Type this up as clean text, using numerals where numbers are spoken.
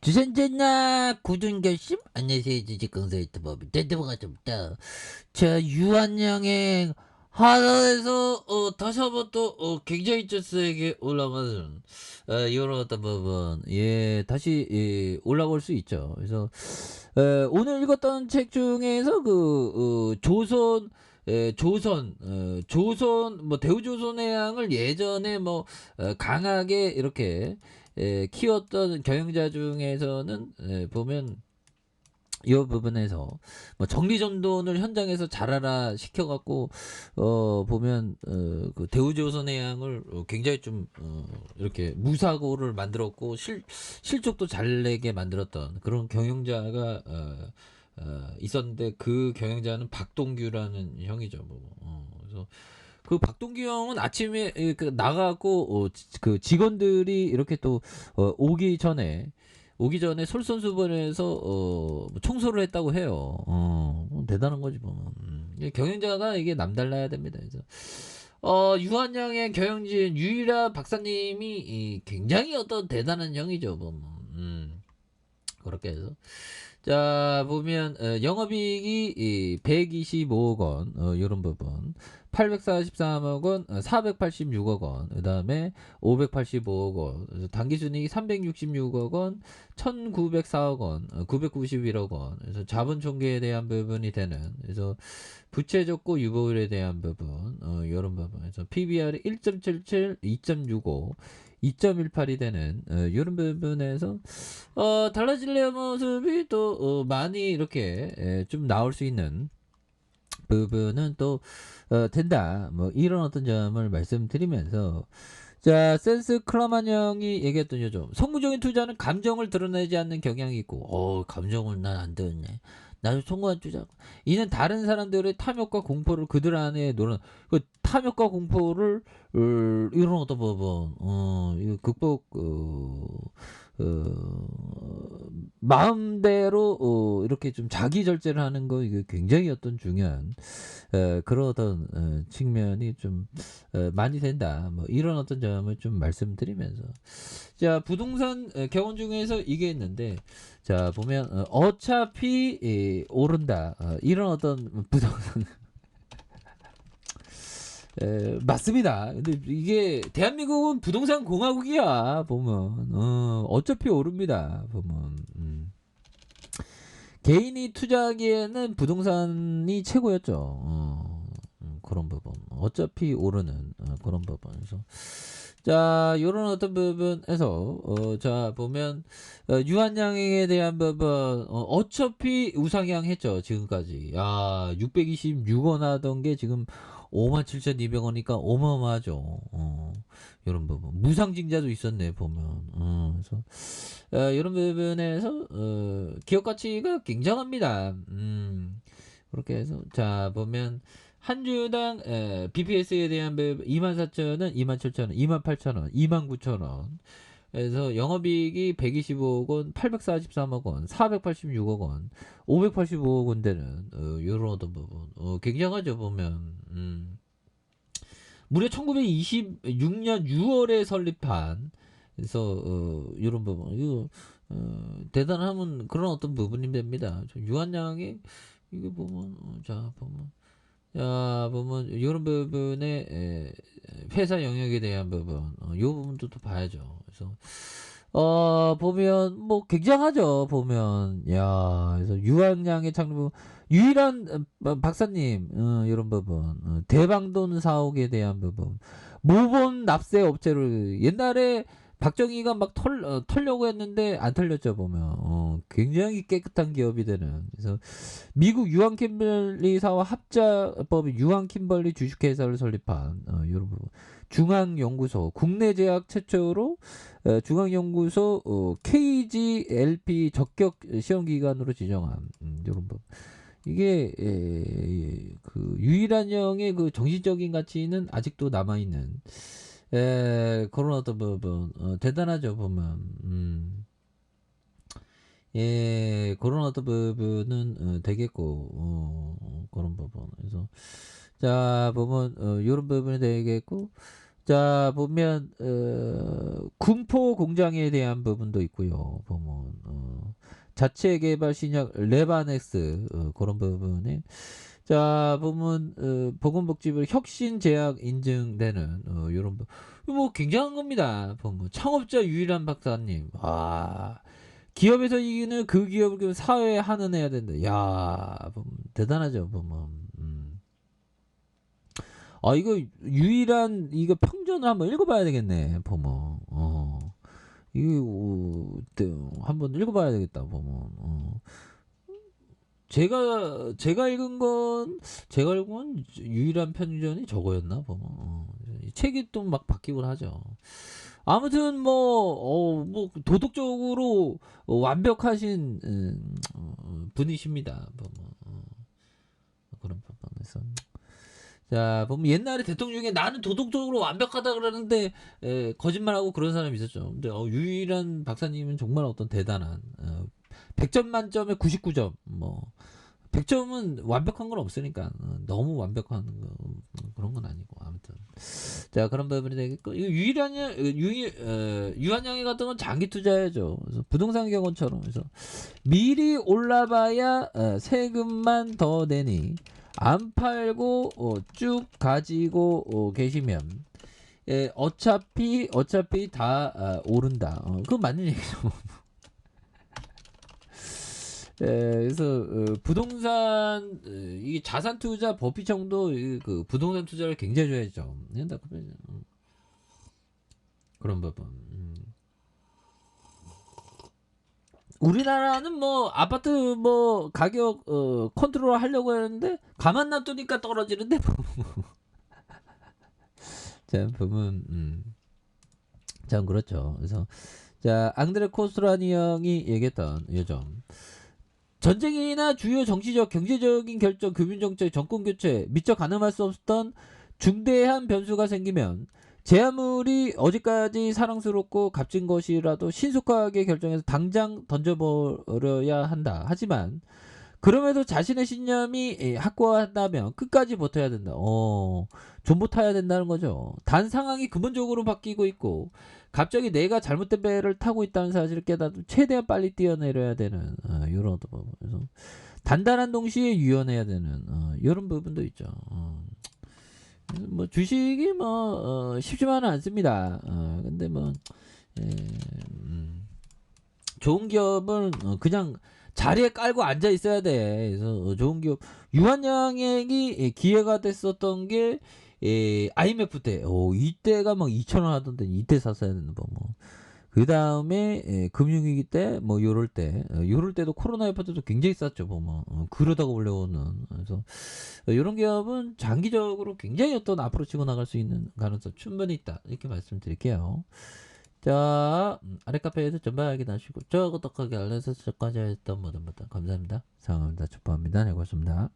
주선전나 굳은 결심? 안녕하세요. 주식강사 유튜버 대대보가좀다. 자, 유한양의 하단에서 다시 한번 또 굉장히 저스에게 올라가는 이런 어떤 부분 다시 올라올 수 있죠. 그래서 오늘 읽었던 책 중에서 조선 뭐 대우조선의 양을 예전에 뭐 강하게 이렇게 키웠던 경영자 중에서는 보면 이 부분에서 뭐 정리전돈을 현장에서 잘하라 시켜갖고 보면 그 대우조선의 양을 굉장히 좀 이렇게 무사고를 만들었고 실적도 잘 내게 만들었던 그런 경영자가 있었는데 그 경영자는 박동규라는 형이죠. 그래서 그 박동규 형은 아침에 나가고 그 직원들이 이렇게 또 오기 전에 솔선수범해서 청소를 했다고 해요. 대단한 거지 뭐. 경영자가 이게 남달라야 됩니다. 그래서 유한양의 경영진 유일한 박사님이 굉장히 어떤 대단한 형이죠. 그렇게 해서 자 보면 영업이익이 125억 원 이런 부분 843억 원 486억 원 그 다음에 585억 원 당기순이익이 366억 원 1904억 원 991억 원 그래서 자본총계에 대한 부분이 되는 그래서 부채 적고 유보율에 대한 부분 이런 부분 그래서 PBR이 1.77 2.65 2.18이 되는 이런 부분에서 달라질래야 모습이 또 많이 이렇게 좀 나올 수 있는 부분은 또 된다. 뭐 이런 어떤 점을 말씀드리면서 자 센스 클라만 형이 얘기했던 요점 성무적인 투자는 감정을 드러내지 않는 경향이 있고 감정을 난 안 드러내. 나도 성공한 투자. 이는 다른 사람들의 탐욕과 공포를 그들 안에 노는 그 탐욕과 공포를 이런 어떤 부분 이거 극복 마음대로 이렇게 좀 자기 절제를 하는 거 이게 굉장히 어떤 중요한 그런 어떤 측면이 좀 많이 된다. 뭐 이런 어떤 점을 좀 말씀드리면서 자 부동산 경원 중에서 이게 있는데 자 보면 어차피 오른다. 이런 어떤 부동산 맞습니다. 근데 이게 대한민국은 부동산 공화국이야 보면 어차피 오릅니다 보면 개인이 투자하기에는 부동산이 최고였죠. 그런 부분 어차피 오르는 그런 부분에서 자 요런 어떤 부분에서 자 보면 유한양에 대한 부분 어차피 우상향 했죠 지금까지. 야 626원 하던 게 지금 57,200원이니까 어마어마하죠. 요런 부분 무상증자도 있었네 보면. 그래서 이런 부분에서 기업 가치가 굉장합니다. 그렇게 해서 자 보면 한 주당 BPS에 대한 24,000원, 27,000원, 28,000원, 29,000원. 그래서 영업이익이 125억 원, 843억 원, 486억 원, 585억 원 되는 요런 어떤 부분 굉장하죠 보면. 무려 1926년 6월에 설립한 그래서 이런 부분 이거 대단하면 그런 어떤 부분이 됩니다. 유한양이 이게 보면 보면 이런 부분에 회사 영역에 대한 부분 이 부분도 또 봐야죠. 그래서 보면 뭐 굉장하죠 보면 그래서 유한양의 창립 유일한 박사님 이런 부분 대방돈 사옥에 대한 부분 모본 납세 업체를 옛날에 박정희가 막 털려고 했는데 안 털렸죠 보면 굉장히 깨끗한 기업이 되는 그래서 미국 유한 킴벌리사와 합작법인 유한 킴벌리 주식회사를 설립한 이런 부분 중앙연구소 국내 제약 최초로 중앙연구소 KGLP 적격 시험기관으로 지정한 이런 부분 이게 그 유일한 형의 그 정신적인 가치는 아직도 남아있는 그런 어떤 부분 대단하죠 보면 그런 어떤 부분은 되겠고 그런 부분 그래서 자 보면 이런 부분이 되겠고 자, 보면 군포 공장에 대한 부분도 있고요. 보면 자체 개발 신약 레바넥스 그런 부분에 자, 보면 보건복지부 혁신제약 인증되는 요런 뭐 굉장한 겁니다. 보면 창업자 유일한 박사님. 와. 기업에서 이기는 그 기업을 사회에 환원해야 된다. 야, 보면 대단하죠. 보면. 아, 이거 유일한 이거 평전을 한번 읽어봐야 되겠네. 보면. 이거 한번 읽어봐야 되겠다. 보면. 제가 읽은 건 유일한 편전이 저거였나 보면. 이 책이 또 막 바뀌곤 하죠. 아무튼 뭐 도덕적으로 완벽하신 분이십니다. 보면 그런 부분에서 자 보면 옛날에 대통령 중에 나는 도덕적으로 완벽하다 그러는데 거짓말하고 그런 사람이 있었죠. 근데 유일한 박사님은 정말 어떤 대단한 100점 만점에 99점 뭐 100점은 완벽한 건 없으니까 너무 완벽한 거 그런 건 아니고 아무튼 자 그런 부분이 되겠고 이거 유한양이 같은 건 장기 투자해야죠. 그래서 부동산 경험처럼 그래서 미리 올라봐야 세금만 더 내니 안 팔고 쭉 가지고 계시면 어차피 다 오른다. 그건 맞는 얘기죠. 그래서 부동산 이게 자산 투자 법피청도 그 부동산 투자를 굉장히 좋아했죠. 그런 부분. 우리나라는 뭐 아파트 뭐 가격 컨트롤 하려고 했는데 가만 놔두니까 떨어지는데 자 보면 참 그렇죠. 그래서 자 앙드레 코스트라니 형이 얘기했던 요점 전쟁이나 주요 정치적 경제적인 결정 금융정책 정권 교체 미처 가늠할 수 없었던 중대한 변수가 생기면 제 아무리 어제까지 사랑스럽고 값진 것이라도 신속하게 결정해서 당장 던져버려야 한다. 하지만 그럼에도 자신의 신념이 확고하다면 끝까지 버텨야 된다. 존버 타야 된다는 거죠. 단 상황이 근본적으로 바뀌고 있고 갑자기 내가 잘못된 배를 타고 있다는 사실을 깨닫고 최대한 빨리 뛰어내려야 되는 이런 부분. 그래서 단단한 동시에 유연해야 되는 이런 부분도 있죠. 뭐 주식이 뭐 쉽지만은 않습니다. 근데 뭐 좋은 기업은 그냥 자리에 깔고 앉아 있어야 돼. 그래서 좋은 기업 유한양액이 기회가 됐었던 게 IMF 때, 이때가 막 2,000원 하던데 이때 샀어야 되는 거 뭐. 그 다음에 금융위기 때, 뭐 요럴 때도 코로나19 때도 굉장히 쌌죠. 뭐 그러다가 올려오는. 그래서 이런 기업은 장기적으로 굉장히 어떤 앞으로 치고 나갈 수 있는 가능성 충분히 있다. 이렇게 말씀드릴게요. 자 아래 카페에서 전방 확인하시고 저 구독하기 알려서 저까지 했던 모든 분들 감사합니다. 사랑합니다. 축복합니다. 네 고맙습니다.